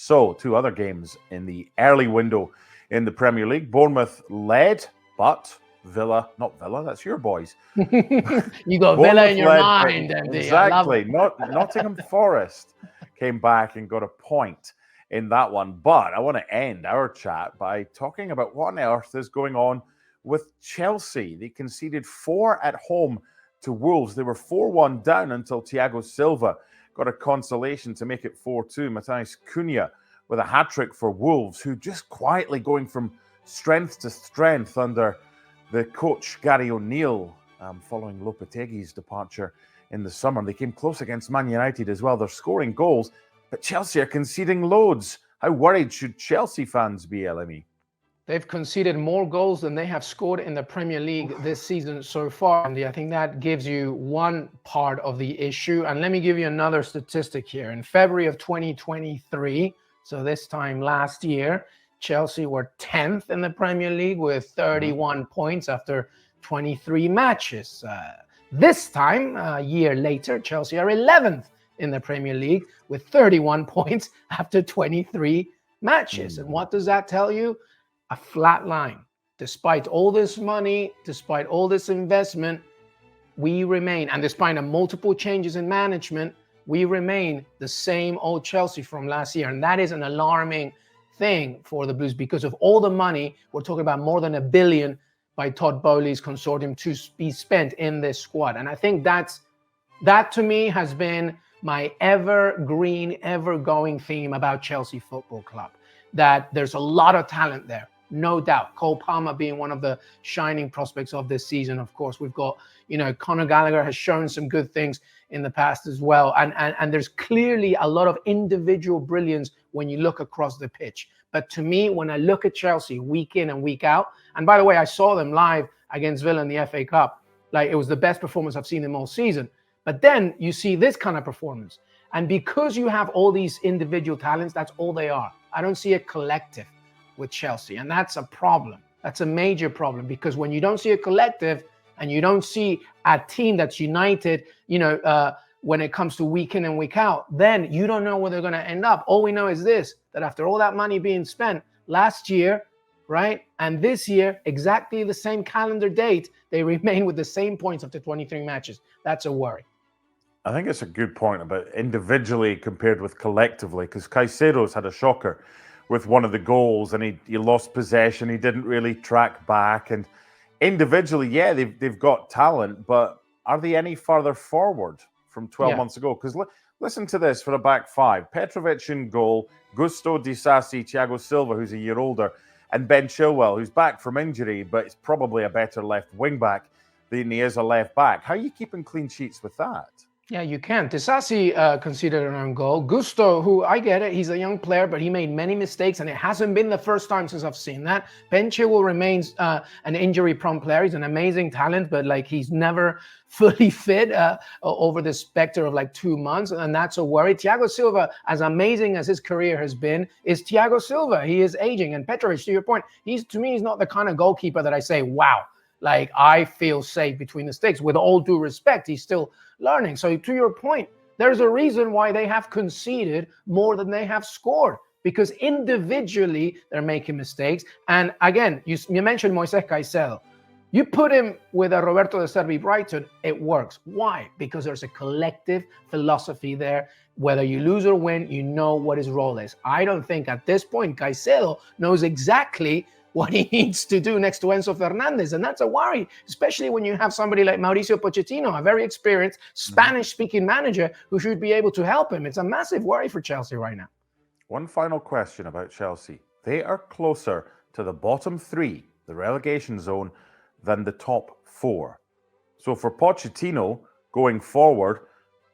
So, two other games in the early window in the Premier League. Bournemouth led, but not Villa, that's your boys. You got Villa in your mind, MD. Exactly. Nottingham Forest came back and got a point in that one. But I want to end our chat by talking about what on earth is going on with Chelsea. They conceded 4 at home to Wolves. They were 4-1 down until Thiago Silva got a consolation to make it 4-2. Matheus Cunha with a hat-trick for Wolves, who just quietly going from strength to strength under the coach Gary O'Neill following Lopetegui's departure in the summer. They came close against Man United as well. They're scoring goals, but Chelsea are conceding loads. How worried should Chelsea fans be, LME? They've conceded more goals than they have scored in the Premier League this season so far. And I think that gives you one part of the issue. And let me give you another statistic here. In February of 2023, so this time last year, Chelsea were 10th in the Premier League with 31 points after 23 matches. This time, a year later, Chelsea are 11th in the Premier League with 31 points after 23 matches. And what does that tell you? A flat line. Despite all this money, despite all this investment, we remain, and despite multiple changes in management, we remain the same old Chelsea from last year. And that is an alarming thing for the Blues because of all the money. We're talking about more than $1 billion by Todd Bowley's consortium to be spent in this squad. And I think that to me has been my evergreen, ever-going theme about Chelsea Football Club, that there's a lot of talent there. No doubt. Cole Palmer being one of the shining prospects of this season. Of course, we've got, Conor Gallagher has shown some good things in the past as well. And there's clearly a lot of individual brilliance when you look across the pitch. But to me, when I look at Chelsea week in and week out, and by the way, I saw them live against Villa in the FA Cup. Like, it was the best performance I've seen them all season. But then you see this kind of performance. And because you have all these individual talents, that's all they are. I don't see a collective with Chelsea, and that's a problem. That's a major problem, because when you don't see a collective and you don't see a team that's united, when it comes to week in and week out, then you don't know where they're going to end up. All we know is this, that after all that money being spent last year, right, and this year, exactly the same calendar date, they remain with the same points after 23 matches. That's a worry. I think it's a good point about individually compared with collectively, because Caicedo's had a shocker with one of the goals, and he lost possession. He didn't really track back. And individually, yeah, they've got talent, but are they any further forward from 12 months ago? Because listen to this for a back five. Petrovic in goal, Gusto, Disasi, Thiago Silva, who's a year older, and Ben Chilwell, who's back from injury, but is probably a better left wing back than he is a left back. How are you keeping clean sheets with that? Yeah, you can. Disasi conceded an own goal. Gusto, who I get it, he's a young player, but he made many mistakes, and it hasn't been the first time since I've seen that. Ben Chilwell remains an injury-prone player. He's an amazing talent, but he's never fully fit over the specter of 2 months, and that's a worry. Thiago Silva, as amazing as his career has been, is Thiago Silva. He is aging, and Petrovic, to your point, to me, he's not the kind of goalkeeper that I say, wow, I feel safe between the sticks. With all due respect, he's still learning. So to your point, there's a reason why they have conceded more than they have scored, because individually they're making mistakes. And again, you mentioned Moises Caicedo. You put him with a Roberto De Zerbi Brighton, it works. Why? Because there's a collective philosophy there. Whether you lose or win, you know what his role is. I don't think at this point Caicedo knows exactly what he needs to do next to Enzo Fernandez. And that's a worry, especially when you have somebody like Mauricio Pochettino, a very experienced Spanish-speaking manager who should be able to help him. It's a massive worry for Chelsea right now. One final question about Chelsea. They are closer to the bottom three, the relegation zone, than the top four. So for Pochettino going forward,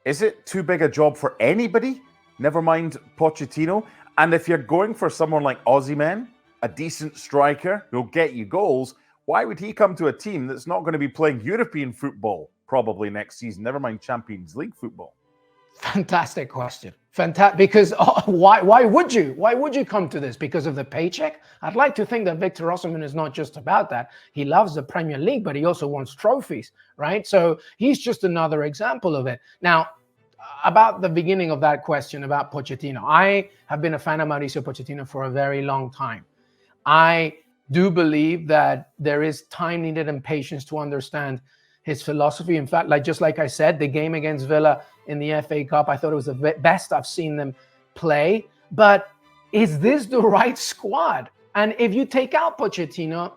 is it too big a job for anybody? Never mind Pochettino. And if you're going for someone like Osimhen, a decent striker who'll get you goals, why would he come to a team that's not going to be playing European football probably next season, never mind Champions League football? Fantastic question. Because why would you? Why would you come to this? Because of the paycheck? I'd like to think that Victor Osimhen is not just about that. He loves the Premier League, but he also wants trophies, right? So he's just another example of it. Now, about the beginning of that question about Pochettino. I have been a fan of Mauricio Pochettino for a very long time. I do believe that there is time needed and patience to understand his philosophy. In fact, just like I said, the game against Villa in the FA Cup, I thought it was the best I've seen them play. But is this the right squad? And if you take out Pochettino,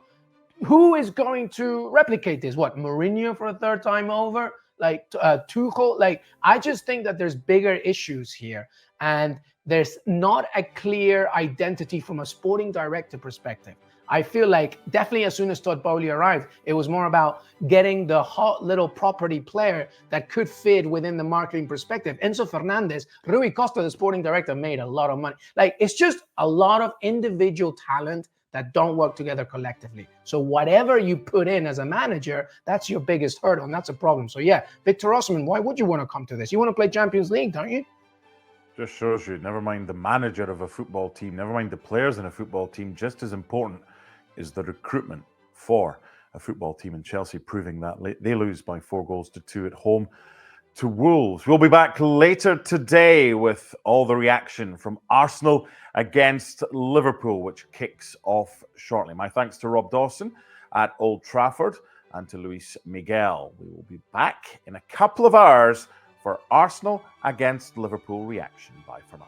who is going to replicate this? What, Mourinho for a third time over? Tuchel? I just think that there's bigger issues here. And there's not a clear identity from a sporting director perspective. I feel like definitely as soon as Todd Bowley arrived, it was more about getting the hot little property player that could fit within the marketing perspective. Enzo Fernandez, Rui Costa, the sporting director, made a lot of money. It's just a lot of individual talent that don't work together collectively. So whatever you put in as a manager, that's your biggest hurdle, and that's a problem. So yeah, Victor Osimhen, why would you want to come to this? You want to play Champions League, don't you? Just shows you, never mind the manager of a football team, never mind the players in a football team, just as important is the recruitment for a football team, and Chelsea proving that. They lose by 4-2 at home to Wolves. We'll be back later today with all the reaction from Arsenal against Liverpool, which kicks off shortly. My thanks to Rob Dawson at Old Trafford and to Luis Miguel. We will be back in a couple of hours for Arsenal against Liverpool reaction. Bye for now.